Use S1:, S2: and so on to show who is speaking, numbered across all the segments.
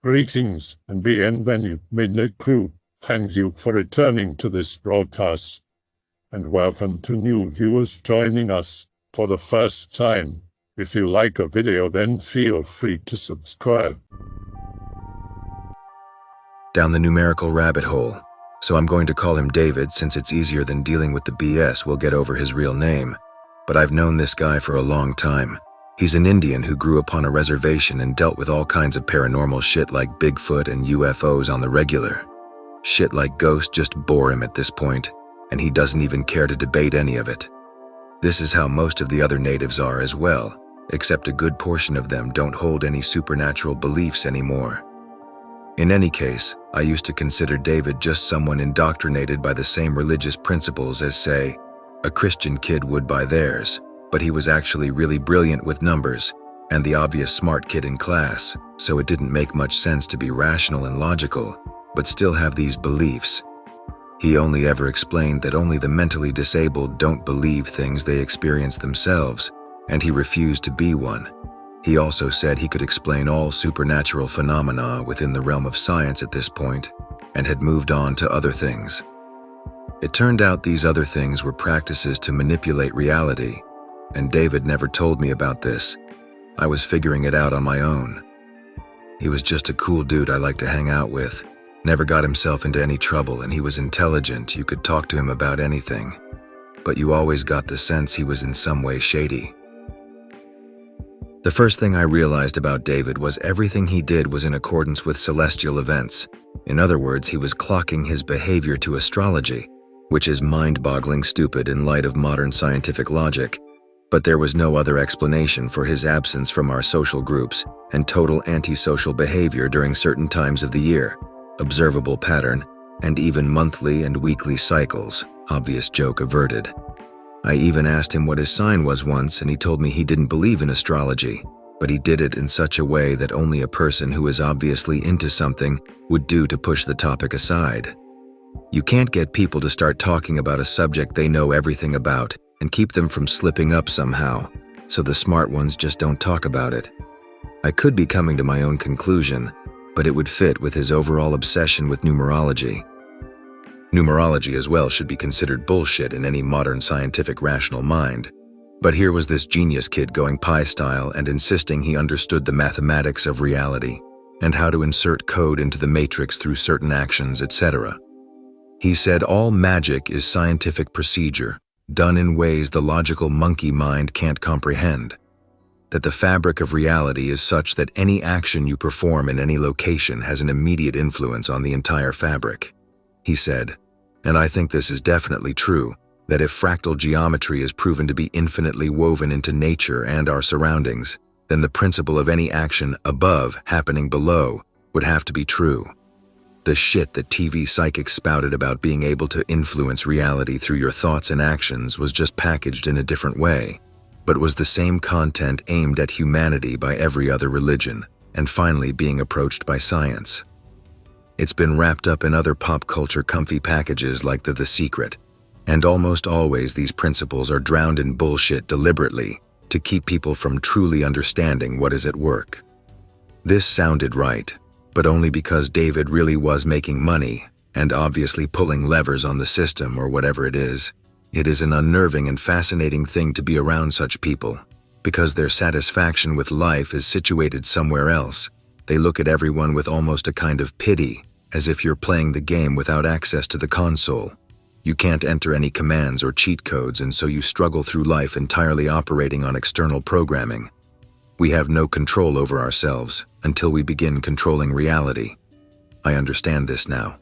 S1: Greetings and bienvenue, MITZU. Thank you for returning to this broadcast, and welcome to new viewers joining us for the first time. If you like a video, then feel free to subscribe.
S2: Down the numerical rabbit hole, so I'm going to call him David since it's easier than dealing with the BS we'll get over his real name. But I've known this guy for a long time. He's an Indian who grew up on a reservation and dealt with all kinds of paranormal shit like Bigfoot and UFOs on the regular. Shit like ghosts just bore him at this point, and he doesn't even care to debate any of it. This is how most of the other natives are as well, except a good portion of them don't hold any supernatural beliefs anymore. In any case, I used to consider David just someone indoctrinated by the same religious principles as, say, a Christian kid would by theirs. But he was actually really brilliant with numbers, and the obvious smart kid in class, so it didn't make much sense to be rational and logical, but still have these beliefs. He only ever explained that only the mentally disabled don't believe things they experience themselves, and he refused to be one. He also said he could explain all supernatural phenomena within the realm of science at this point, and had moved on to other things. It turned out these other things were practices to manipulate reality, and David never told me about this. I was figuring it out on my own. He was just a cool dude I liked to hang out with. Never got himself into any trouble, and he was intelligent. You could talk to him about anything. But you always got the sense he was in some way shady. The first thing I realized about David was everything he did was in accordance with celestial events. In other words, he was clocking his behavior to astrology, which is mind-boggling stupid in light of modern scientific logic. But there was no other explanation for his absence from our social groups and total antisocial behavior during certain times of the year, observable pattern, and even monthly and weekly cycles, obvious joke averted. I even asked him what his sign was once, and he told me he didn't believe in astrology, but he did it in such a way that only a person who is obviously into something would do to push the topic aside. You can't get people to start talking about a subject they know everything about and keep them from slipping up somehow, so the smart ones just don't talk about it. I could be coming to my own conclusion, but it would fit with his overall obsession with numerology. Numerology as well should be considered bullshit in any modern scientific rational mind, but here was this genius kid going pie style and insisting he understood the mathematics of reality and how to insert code into the matrix through certain actions, etc. He said all magic is scientific procedure, done in ways the logical monkey mind can't comprehend. That the fabric of reality is such that any action you perform in any location has an immediate influence on the entire fabric. He said, and I think this is definitely true, that if fractal geometry is proven to be infinitely woven into nature and our surroundings, then the principle of any action above happening below would have to be true. The shit that TV psychics spouted about being able to influence reality through your thoughts and actions was just packaged in a different way, but was the same content aimed at humanity by every other religion, and finally being approached by science. It's been wrapped up in other pop culture comfy packages like The Secret, and almost always these principles are drowned in bullshit deliberately to keep people from truly understanding what is at work. This sounded right, but only because David really was making money and obviously pulling levers on the system or whatever it is. It is an unnerving and fascinating thing to be around such people, because their satisfaction with life is situated somewhere else. They look at everyone with almost a kind of pity, as if you're playing the game without access to the console. You can't enter any commands or cheat codes, and so you struggle through life entirely operating on external programming. We have no control over ourselves until we begin controlling reality. I understand this now.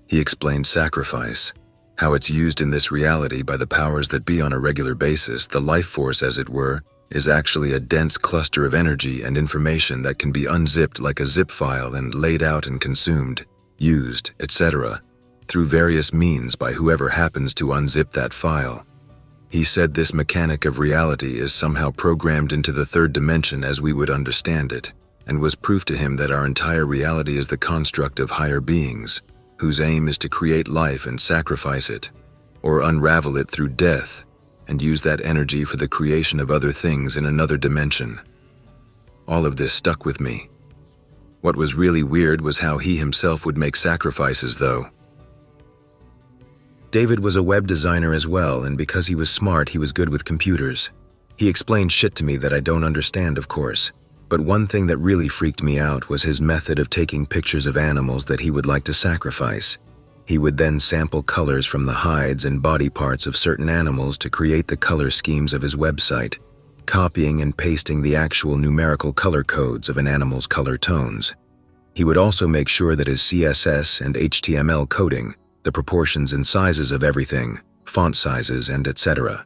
S2: He explained sacrifice, how it's used in this reality by the powers that be on a regular basis. The life force, as it were, is actually a dense cluster of energy and information that can be unzipped like a zip file and laid out and consumed, used, etc., through various means by whoever happens to unzip that file. He said this mechanic of reality is somehow programmed into the third dimension as we would understand it, and was proof to him that our entire reality is the construct of higher beings, whose aim is to create life and sacrifice it, or unravel it through death, and use that energy for the creation of other things in another dimension. All of this stuck with me. What was really weird was how he himself would make sacrifices, though. David was a web designer as well, and because he was smart, he was good with computers. He explained shit to me that I don't understand, of course. But one thing that really freaked me out was his method of taking pictures of animals that he would like to sacrifice. He would then sample colors from the hides and body parts of certain animals to create the color schemes of his website, copying and pasting the actual numerical color codes of an animal's color tones. He would also make sure that his CSS and HTML coding, the proportions and sizes of everything, font sizes and etc.,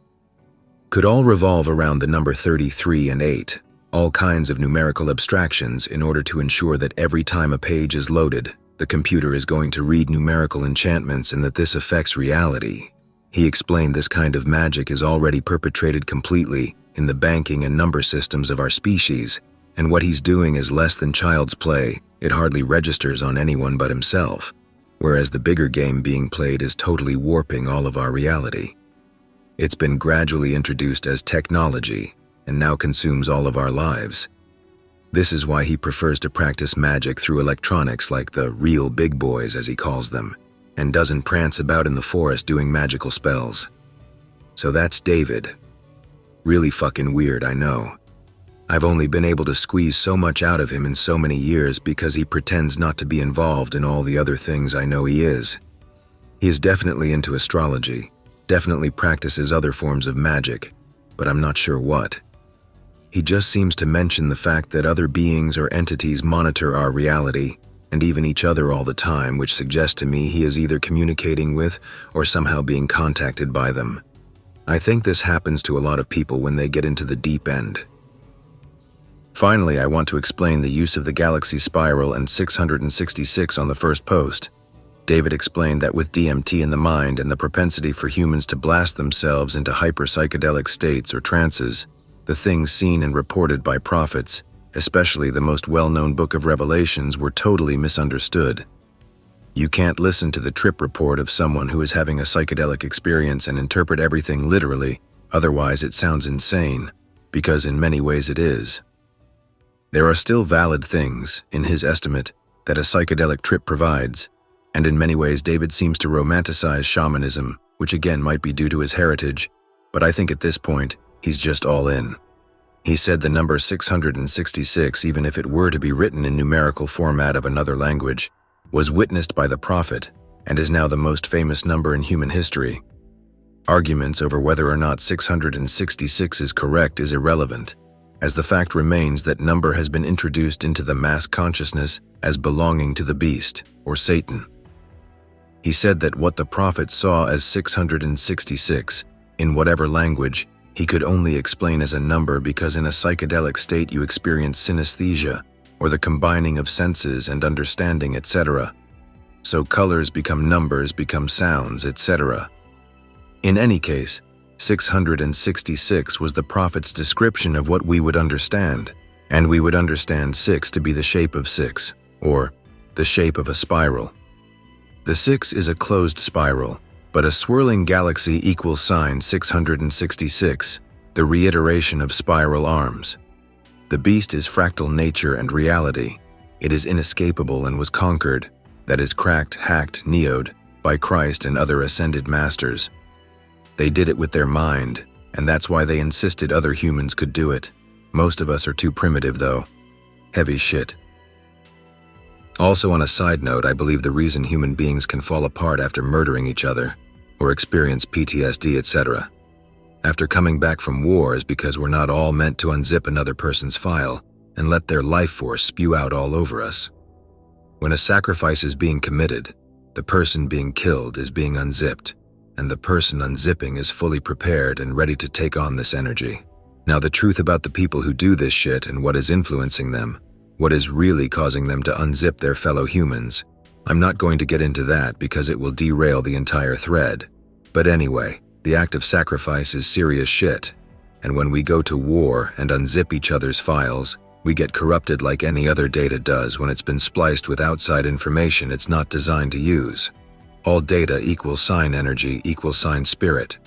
S2: could all revolve around the number 33 and 8, all kinds of numerical abstractions in order to ensure that every time a page is loaded, the computer is going to read numerical enchantments and that this affects reality. He explained this kind of magic is already perpetrated completely in the banking and number systems of our species, and what he's doing is less than child's play. It hardly registers on anyone but himself, whereas the bigger game being played is totally warping all of our reality. It's been gradually introduced as technology and now consumes all of our lives. This is why he prefers to practice magic through electronics like the real big boys, as he calls them, and doesn't prance about in the forest doing magical spells. So that's David. Really fucking weird, I know. I've only been able to squeeze so much out of him in so many years because he pretends not to be involved in all the other things I know he is. He is definitely into astrology, definitely practices other forms of magic, but I'm not sure what. He just seems to mention the fact that other beings or entities monitor our reality, and even each other all the time, which suggests to me he is either communicating with or somehow being contacted by them. I think this happens to a lot of people when they get into the deep end. Finally, I want to explain the use of the galaxy spiral and 666 on the first post. David explained that with DMT in the mind and the propensity for humans to blast themselves into hyper-psychedelic states or trances, the things seen and reported by prophets, especially the most well-known book of Revelations, were totally misunderstood. You can't listen to the trip report of someone who is having a psychedelic experience and interpret everything literally, otherwise it sounds insane, because in many ways it is. There are still valid things, in his estimate, that a psychedelic trip provides, and in many ways David seems to romanticize shamanism, which again might be due to his heritage, but I think at this point, he's just all in. He said the number 666, even if it were to be written in numerical format of another language, was witnessed by the prophet and is now the most famous number in human history. Arguments over whether or not 666 is correct is irrelevant, as the fact remains that number has been introduced into the mass consciousness as belonging to the beast, or Satan. He said that what the prophet saw as 666, in whatever language, he could only explain as a number because in a psychedelic state you experience synesthesia, or the combining of senses and understanding, etc. So colors become numbers, become sounds, etc. In any case, 666 was the prophet's description of what we would understand, and we would understand 6 to be the shape of 6, or the shape of a spiral. The 6 is a closed spiral, but a swirling galaxy equals sign 666, the reiteration of spiral arms. The beast is fractal nature and reality. It is inescapable and was conquered, that is cracked, hacked, neoed, by Christ and other ascended masters. They did it with their mind, and that's why they insisted other humans could do it. Most of us are too primitive, though. Heavy shit. Also, on a side note, I believe the reason human beings can fall apart after murdering each other, or experience PTSD, etc., after coming back from war is because we're not all meant to unzip another person's file and let their life force spew out all over us. When a sacrifice is being committed, the person being killed is being unzipped, and the person unzipping is fully prepared and ready to take on this energy. Now, the truth about the people who do this shit and what is influencing them, what is really causing them to unzip their fellow humans, I'm not going to get into that because it will derail the entire thread. But anyway, the act of sacrifice is serious shit, and when we go to war and unzip each other's files, we get corrupted like any other data does when it's been spliced with outside information it's not designed to use. All data equals sign energy equals sign spirit.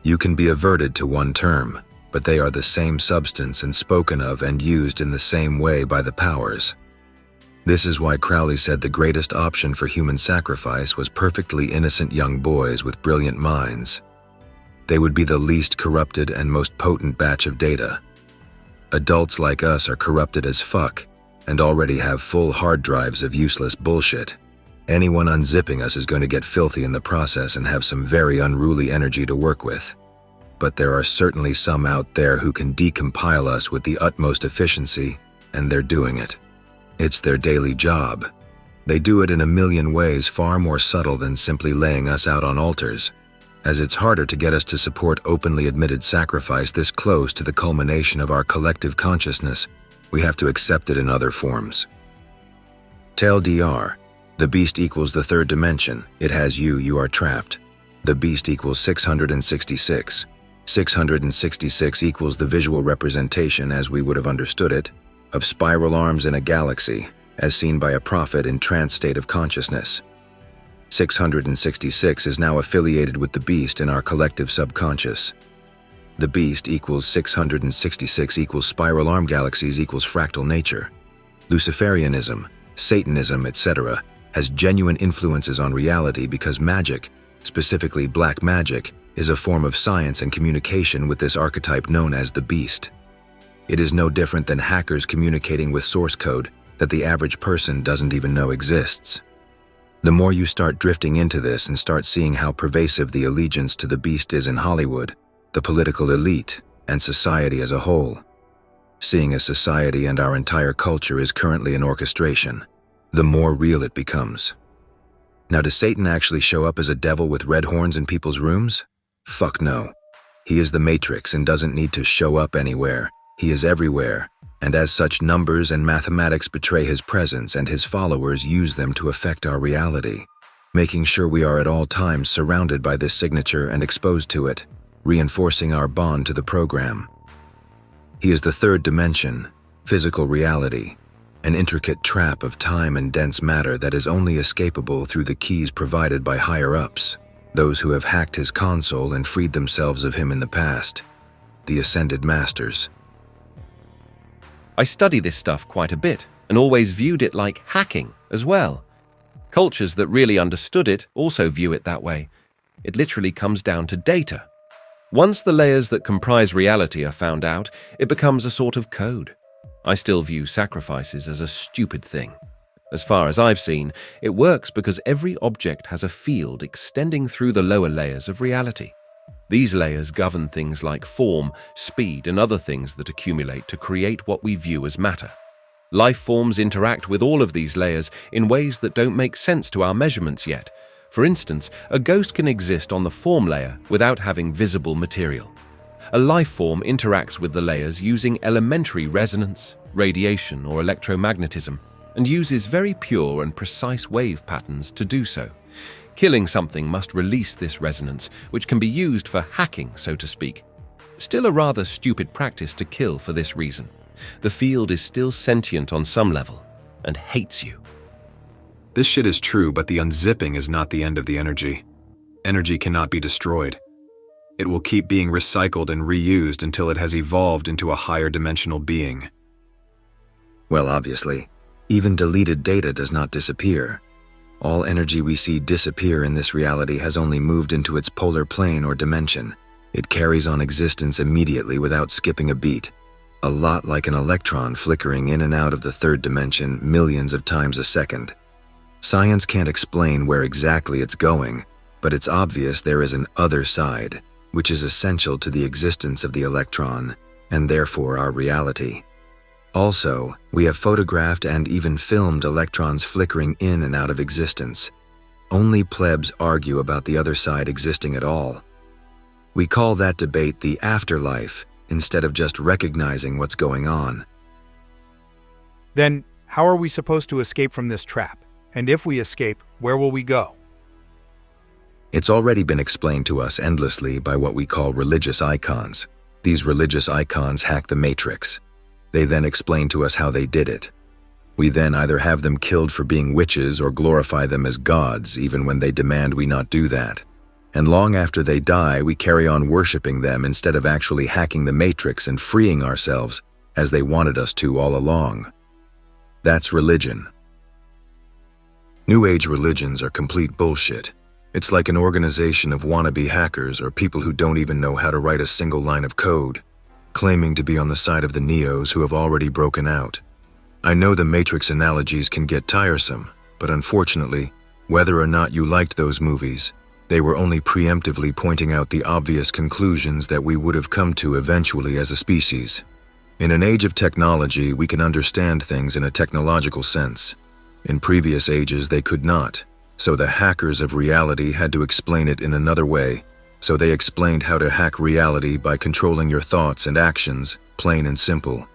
S2: You can be averted to one term, but they are the same substance and spoken of and used in the same way by the powers. This is why Crowley said the greatest option for human sacrifice was perfectly innocent young boys with brilliant minds. They would be the least corrupted and most potent batch of data. Adults like us are corrupted as fuck and already have full hard drives of useless bullshit. Anyone unzipping us is going to get filthy in the process and have some very unruly energy to work with. But there are certainly some out there who can decompile us with the utmost efficiency, and they're doing it. It's their daily job. They do it in a million ways far more subtle than simply laying us out on altars, as it's harder to get us to support openly admitted sacrifice this close to the culmination of our collective consciousness. We have to accept it in other forms. TLDR. The beast equals the third dimension. It has you, you are trapped. The beast equals 666. 666 equals the visual representation, as we would have understood it, of spiral arms in a galaxy, as seen by a prophet in trance state of consciousness. 666 is now affiliated with the beast in our collective subconscious. The beast equals 666 equals spiral arm galaxies equals fractal nature. Luciferianism, Satanism, etc. has genuine influences on reality because magic, specifically black magic, is a form of science and communication with this archetype known as the beast. It is no different than hackers communicating with source code that the average person doesn't even know exists. The more you start drifting into this and start seeing how pervasive the allegiance to the beast is in Hollywood, the political elite, and society as a whole, seeing as society and our entire culture is currently an orchestration, the more real it becomes. Now, does Satan actually show up as a devil with red horns in people's rooms? Fuck no. He is the Matrix and doesn't need to show up anywhere. He is everywhere, and as such, numbers and mathematics betray his presence, and his followers use them to affect our reality, making sure we are at all times surrounded by this signature and exposed to it, reinforcing our bond to the program. He is the third dimension, physical reality, an intricate trap of time and dense matter that is only escapable through the keys provided by higher-ups, those who have hacked his console and freed themselves of him in the past, the Ascended Masters.
S3: I study this stuff quite a bit and always viewed it like hacking as well. Cultures that really understood it also view it that way. It literally comes down to data. Once the layers that comprise reality are found out, it becomes a sort of code. I still view sacrifices as a stupid thing. As far as I've seen, it works because every object has a field extending through the lower layers of reality. These layers govern things like form, speed, and other things that accumulate to create what we view as matter. Life forms interact with all of these layers in ways that don't make sense to our measurements yet. For instance, a ghost can exist on the form layer without having visible material. A life form interacts with the layers using elementary resonance, radiation, or electromagnetism, and uses very pure and precise wave patterns to do so. Killing something must release this resonance, which can be used for hacking, so to speak. Still a rather stupid practice to kill for this reason. The field is still sentient on some level, and hates you.
S4: This shit is true, but the unzipping is not the end of the energy. Energy cannot be destroyed. It will keep being recycled and reused until it has evolved into a higher dimensional being.
S2: Well, obviously, even deleted data does not disappear. All energy we see disappear in this reality has only moved into its polar plane or dimension. It carries on existence immediately without skipping a beat. A lot like an electron flickering in and out of the third dimension millions of times a second. Science can't explain where exactly it's going, but it's obvious there is an other side, which is essential to the existence of the electron, and therefore our reality. Also, we have photographed and even filmed electrons flickering in and out of existence. Only plebs argue about the other side existing at all. We call that debate the afterlife, instead of just recognizing what's going on.
S5: Then, how are we supposed to escape from this trap? And if we escape, where will we go?
S2: It's already been explained to us endlessly by what we call religious icons. These religious icons hack the Matrix. They then explain to us how they did it. We then either have them killed for being witches or glorify them as gods, even when they demand we not do that. And long after they die, we carry on worshipping them instead of actually hacking the Matrix and freeing ourselves, as they wanted us to all along. That's religion. New Age religions are complete bullshit. It's like an organization of wannabe hackers or people who don't even know how to write a single line of code, claiming to be on the side of the Neos who have already broken out. I know the Matrix analogies can get tiresome, but unfortunately, whether or not you liked those movies, they were only preemptively pointing out the obvious conclusions that we would have come to eventually as a species. In an age of technology, we can understand things in a technological sense. In previous ages, they could not, so the hackers of reality had to explain it in another way. So they explained how to hack reality by controlling your thoughts and actions, plain and simple.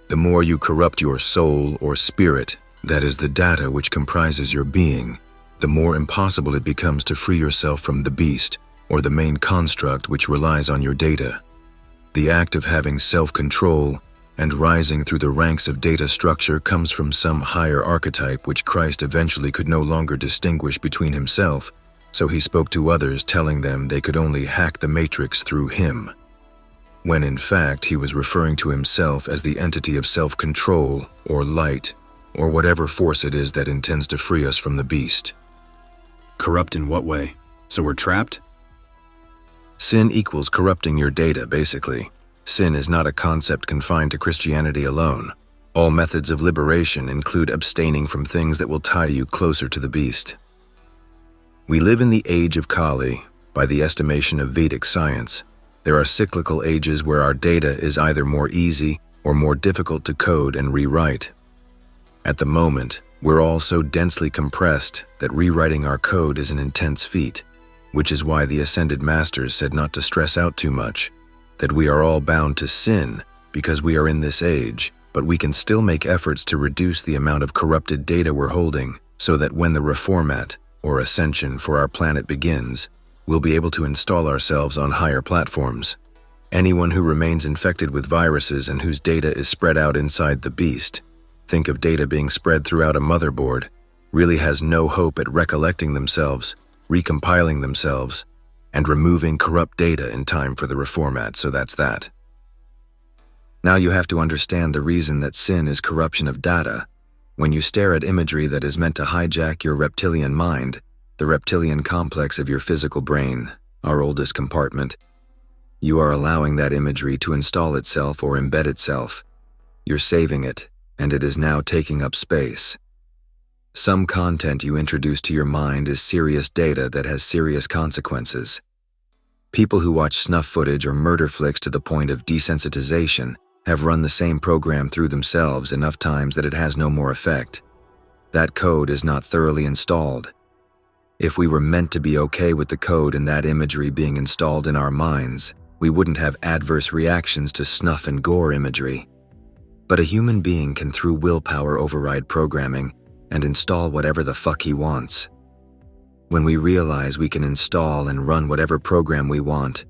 S2: The more you corrupt your soul or spirit, that is the data which comprises your being, the more impossible it becomes to free yourself from the beast, or the main construct which relies on your data. The act of having self-control and rising through the ranks of data structure comes from some higher archetype which Christ eventually could no longer distinguish between himself, so he spoke to others telling them they could only hack the matrix through him, when in fact he was referring to himself as the entity of self-control or light, or whatever force it is that intends to free us from the beast.
S4: Corrupt in what way? So we're trapped?
S2: Sin equals corrupting your data, basically. Sin is not a concept confined to Christianity alone. All methods of liberation include abstaining from things that will tie you closer to the beast. We live in the age of Kali, by the estimation of Vedic science. There are cyclical ages where our data is either more easy or more difficult to code and rewrite. At the moment, we're all so densely compressed that rewriting our code is an intense feat, which is why the Ascended Masters said not to stress out too much, that we are all bound to sin because we are in this age, but we can still make efforts to reduce the amount of corrupted data we're holding so that when the reformat, or ascension for our planet begins, we'll be able to install ourselves on higher platforms. Anyone who remains infected with viruses and whose data is spread out inside the beast, think of data being spread throughout a motherboard, really has no hope at recollecting themselves, recompiling themselves, and removing corrupt data in time for the reformat, so that's that. Now you have to understand the reason that sin is corruption of data. When you stare at imagery that is meant to hijack your reptilian mind, the reptilian complex of your physical brain, our oldest compartment, you are allowing that imagery to install itself or embed itself. You're saving it, and it is now taking up space. Some content you introduce to your mind is serious data that has serious consequences. People who watch snuff footage or murder flicks to the point of desensitization have run the same program through themselves enough times that it has no more effect. That code is not thoroughly installed. If we were meant to be okay with the code and that imagery being installed in our minds, we wouldn't have adverse reactions to snuff and gore imagery. But a human being can through willpower override programming and install whatever the fuck he wants. When we realize we can install and run whatever program we want,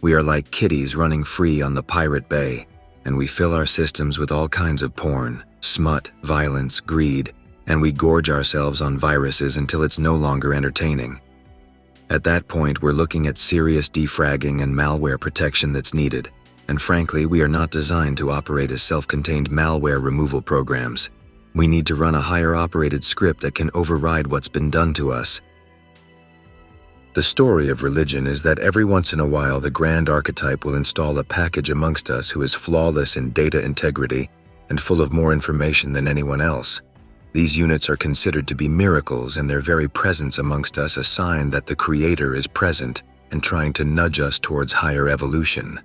S2: we are like kitties running free on the Pirate Bay, and we fill our systems with all kinds of porn, smut, violence, greed, and we gorge ourselves on viruses until it's no longer entertaining. At that point, we're looking at serious defragging and malware protection that's needed, and frankly, we are not designed to operate as self-contained malware removal programs. We need to run a higher operated script that can override what's been done to us. The story of religion is that every once in a while the grand archetype will install a package amongst us who is flawless in data integrity and full of more information than anyone else. These units are considered to be miracles, and their very presence amongst us a sign that the Creator is present and trying to nudge us towards higher evolution.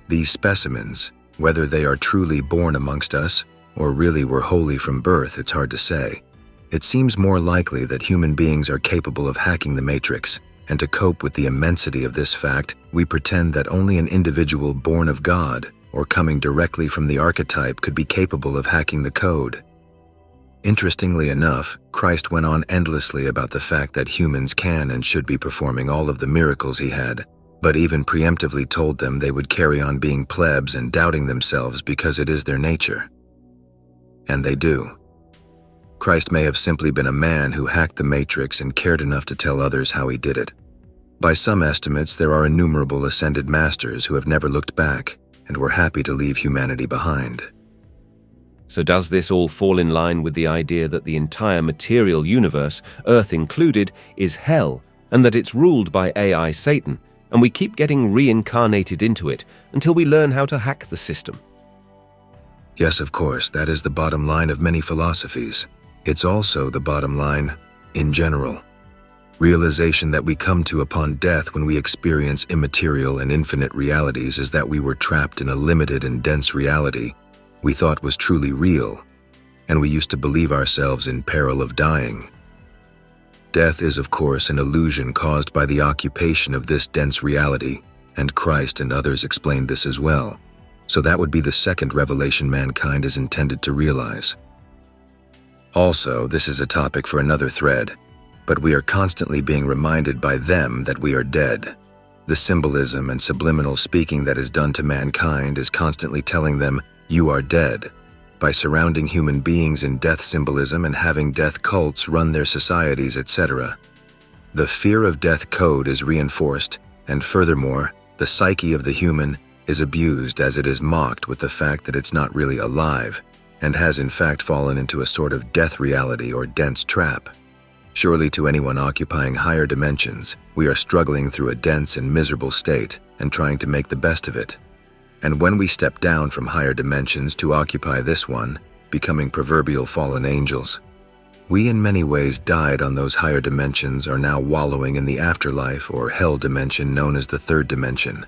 S2: These specimens, whether they are truly born amongst us or really were holy from birth, it's hard to say. It seems more likely that human beings are capable of hacking the matrix, and to cope with the immensity of this fact, we pretend that only an individual born of God or coming directly from the archetype could be capable of hacking the code. Interestingly enough, Christ went on endlessly about the fact that humans can and should be performing all of the miracles he had, but even preemptively told them they would carry on being plebs and doubting themselves because it is their nature. And they do. Christ may have simply been a man who hacked the matrix and cared enough to tell others how he did it. By some estimates, there are innumerable ascended masters who have never looked back and were happy to leave humanity behind.
S3: So does this all fall in line with the idea that the entire material universe, Earth included, is hell, and that it's ruled by AI Satan, and we keep getting reincarnated into it until we learn how to hack the system?
S2: Yes, of course, that is the bottom line of many philosophies. It's also the bottom line in general. Realization that we come to upon death when we experience immaterial and infinite realities is that we were trapped in a limited and dense reality we thought was truly real, and we used to believe ourselves in peril of dying. Death is, of course, an illusion caused by the occupation of this dense reality, and Christ and others explained this as well. So that would be the second revelation mankind is intended to realize. Also, this is a topic for another thread, but we are constantly being reminded by them that we are dead. The symbolism and subliminal speaking that is done to mankind is constantly telling them, "You are dead," by surrounding human beings in death symbolism and having death cults run their societies, etc. The fear of death code is reinforced, and furthermore, the psyche of the human is abused as it is mocked with the fact that it's not really alive, and has in fact fallen into a sort of death reality or dense trap. Surely to anyone occupying higher dimensions, we are struggling through a dense and miserable state and trying to make the best of it. And when we step down from higher dimensions to occupy this one, becoming proverbial fallen angels, we in many ways died on those higher dimensions are now wallowing in the afterlife or hell dimension known as the third dimension.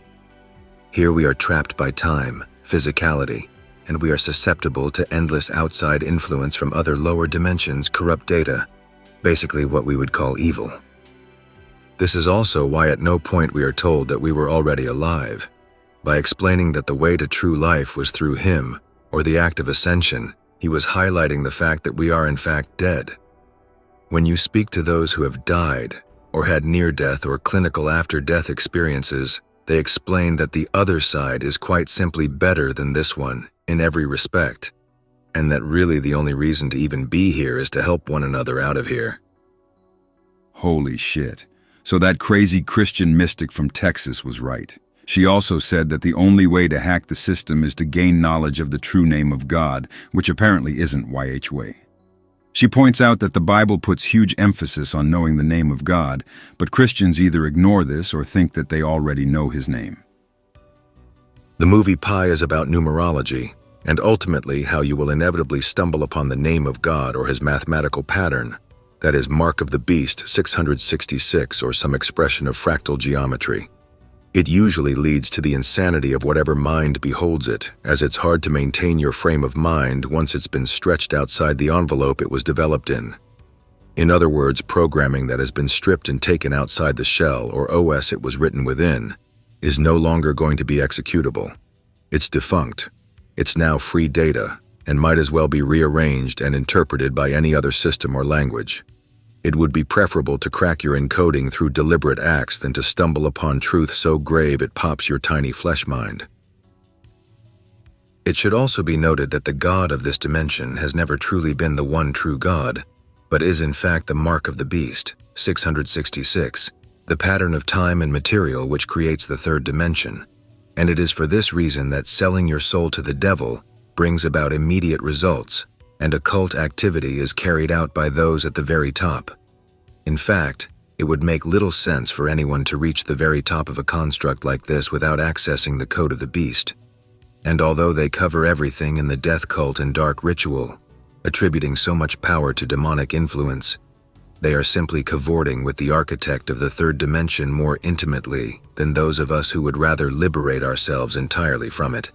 S2: Here we are trapped by time, physicality, and we are susceptible to endless outside influence from other lower dimensions, corrupt data, basically what we would call evil. This is also why at no point we are told that we were already alive. By explaining that the way to true life was through Him, or the act of ascension, He was highlighting the fact that we are in fact dead. When you speak to those who have died, or had near-death or clinical after-death experiences, they explain that the other side is quite simply better than this one in every respect, and that really the only reason to even be here is to help one another out of here.
S6: Holy shit. So that crazy Christian mystic from Texas was right. She also said that the only way to hack the system is to gain knowledge of the true name of God, which apparently isn't YHWH. She points out that the Bible puts huge emphasis on knowing the name of God, but Christians either ignore this or think that they already know His name.
S2: The movie Pi is about numerology, and ultimately how you will inevitably stumble upon the name of God or His mathematical pattern, that is, Mark of the Beast 666 or some expression of fractal geometry. It usually leads to the insanity of whatever mind beholds it, as it's hard to maintain your frame of mind once it's been stretched outside the envelope it was developed in. In other words, programming that has been stripped and taken outside the shell or OS it was written within is no longer going to be executable. It's defunct. It's now free data and might as well be rearranged and interpreted by any other system or language. It would be preferable to crack your encoding through deliberate acts than to stumble upon truth so grave it pops your tiny flesh mind. It should also be noted that the God of this dimension has never truly been the one true God, but is in fact the Mark of the Beast, 666, the pattern of time and material which creates the third dimension, and it is for this reason that selling your soul to the devil brings about immediate results, and occult activity is carried out by those at the very top. In fact, it would make little sense for anyone to reach the very top of a construct like this without accessing the code of the beast. And although they cover everything in the death cult and dark ritual, attributing so much power to demonic influence, they are simply cavorting with the architect of the third dimension more intimately than those of us who would rather liberate ourselves entirely from it.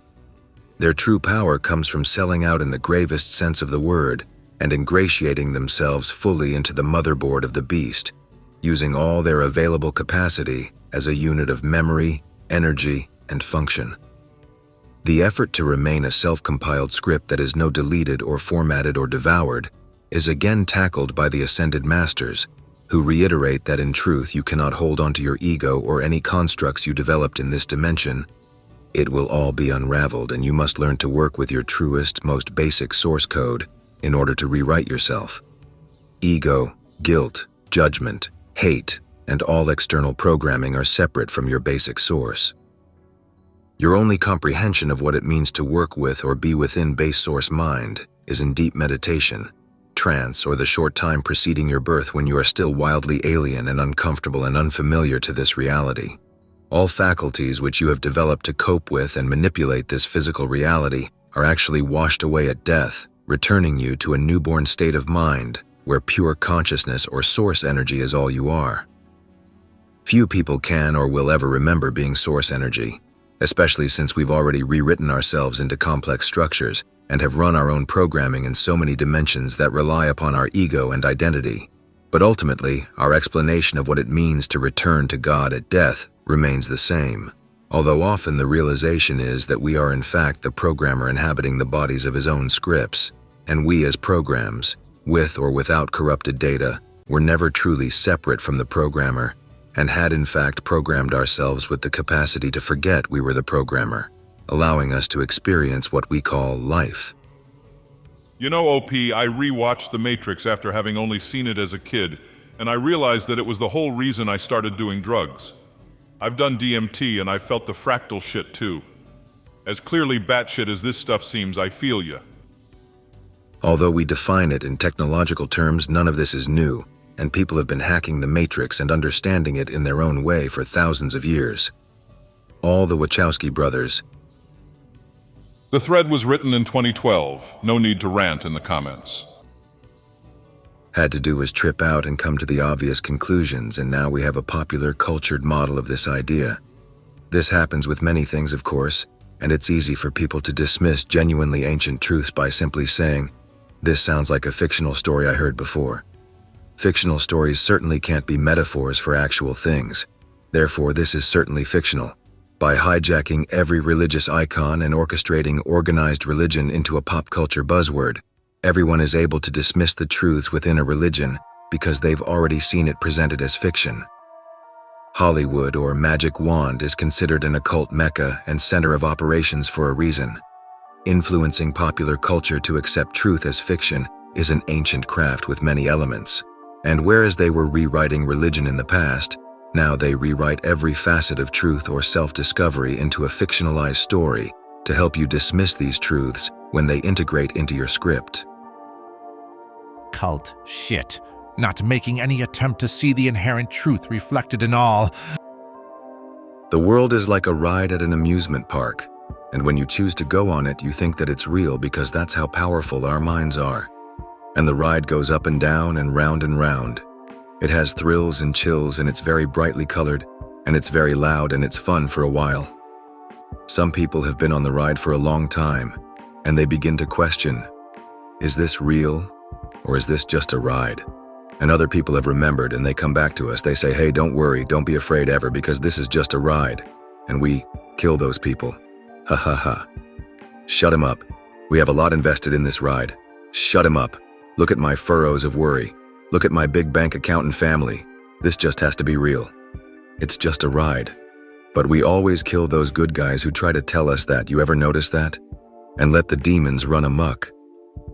S2: Their true power comes from selling out in the gravest sense of the word and ingratiating themselves fully into the motherboard of the beast, using all their available capacity as a unit of memory, energy, and function. The effort to remain a self-compiled script that is no deleted or formatted or devoured is again tackled by the Ascended Masters, who reiterate that in truth you cannot hold onto your ego or any constructs you developed in this dimension. It will all be unraveled, and you must learn to work with your truest, most basic source code in order to rewrite yourself. Ego, guilt, judgment, hate, and all external programming are separate from your basic source. Your only comprehension of what it means to work with or be within base source mind is in deep meditation, trance, or the short time preceding your birth when you are still wildly alien and uncomfortable and unfamiliar to this reality. All faculties which you have developed to cope with and manipulate this physical reality are actually washed away at death, returning you to a newborn state of mind where pure consciousness or source energy is all you are. Few people can or will ever remember being source energy, especially since we've already rewritten ourselves into complex structures and have run our own programming in so many dimensions that rely upon our ego and identity. But ultimately, our explanation of what it means to return to God at death remains the same, although often the realization is that we are in fact the programmer inhabiting the bodies of his own scripts, and we as programs, with or without corrupted data, were never truly separate from the programmer, and had in fact programmed ourselves with the capacity to forget we were the programmer, allowing us to experience what we call life.
S7: You know, OP, I rewatched The Matrix after having only seen it as a kid, and I realized that it was the whole reason I started doing drugs. I've done DMT and I felt the fractal shit too. As clearly batshit as this stuff seems, I feel ya.
S2: Although we define it in technological terms, none of this is new, and people have been hacking the Matrix and understanding it in their own way for thousands of years. All the Wachowski brothers.
S7: The thread was written in 2012. No need to rant in the comments.
S2: Had to do was trip out and come to the obvious conclusions, and now we have a popular, cultured model of this idea. This happens with many things, of course, and it's easy for people to dismiss genuinely ancient truths by simply saying, "This sounds like a fictional story I heard before." Fictional stories certainly can't be metaphors for actual things. Therefore, this is certainly fictional. By hijacking every religious icon and orchestrating organized religion into a pop culture buzzword, everyone is able to dismiss the truths within a religion because they've already seen it presented as fiction. Hollywood or Magic Wand is considered an occult mecca and center of operations for a reason. Influencing popular culture to accept truth as fiction is an ancient craft with many elements. And whereas they were rewriting religion in the past, now they rewrite every facet of truth or self-discovery into a fictionalized story to help you dismiss these truths when they integrate into your script.
S8: Cult shit, not making any attempt to see the inherent truth reflected in all.
S2: The world is like a ride at an amusement park, and when you choose to go on it, you think that it's real because that's how powerful our minds are. And the ride goes up and down and round and round. It has thrills and chills, and it's very brightly colored, and it's very loud, and it's fun for a while. Some people have been on the ride for a long time, and they begin to question, is this real, or is this just a ride? And other people have remembered, and they come back to us. They say, hey, don't worry, don't be afraid ever, because this is just a ride. And we kill those people. Ha ha ha. Shut him up. We have a lot invested in this ride. Shut him up. Look at my furrows of worry. Look at my big bank account and family. This just has to be real. It's just a ride. But we always kill those good guys who try to tell us that. You ever notice that? And let the demons run amok.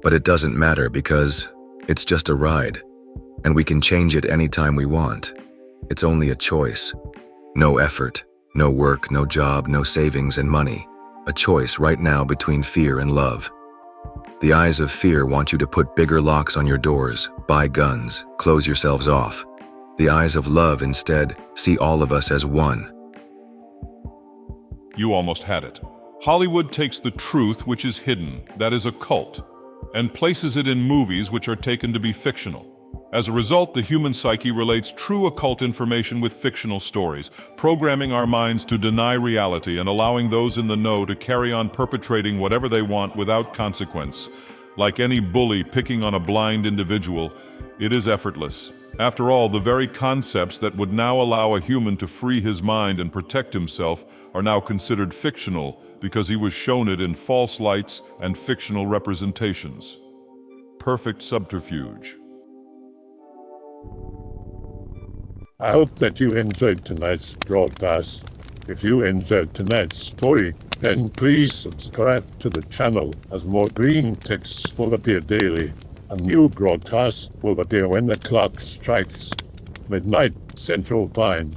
S2: But it doesn't matter because it's just a ride. And we can change it anytime we want. It's only a choice. No effort, no work, no job, no savings and money. A choice right now between fear and love. The eyes of fear want you to put bigger locks on your doors, buy guns, close yourselves off. The eyes of love instead see all of us as one.
S7: You almost had it. Hollywood takes the truth which is hidden, that is occult, and places it in movies which are taken to be fictional. As a result, the human psyche relates true occult information with fictional stories, programming our minds to deny reality and allowing those in the know to carry on perpetrating whatever they want without consequence. Like any bully picking on a blind individual, it is effortless. After all, the very concepts that would now allow a human to free his mind and protect himself are now considered fictional because he was shown it in false lights and fictional representations. Perfect subterfuge.
S1: I hope that you enjoyed tonight's broadcast. If you enjoyed tonight's story, then please subscribe to the channel as more Greentext will appear daily. A new broadcast will appear when the clock strikes midnight Central Time.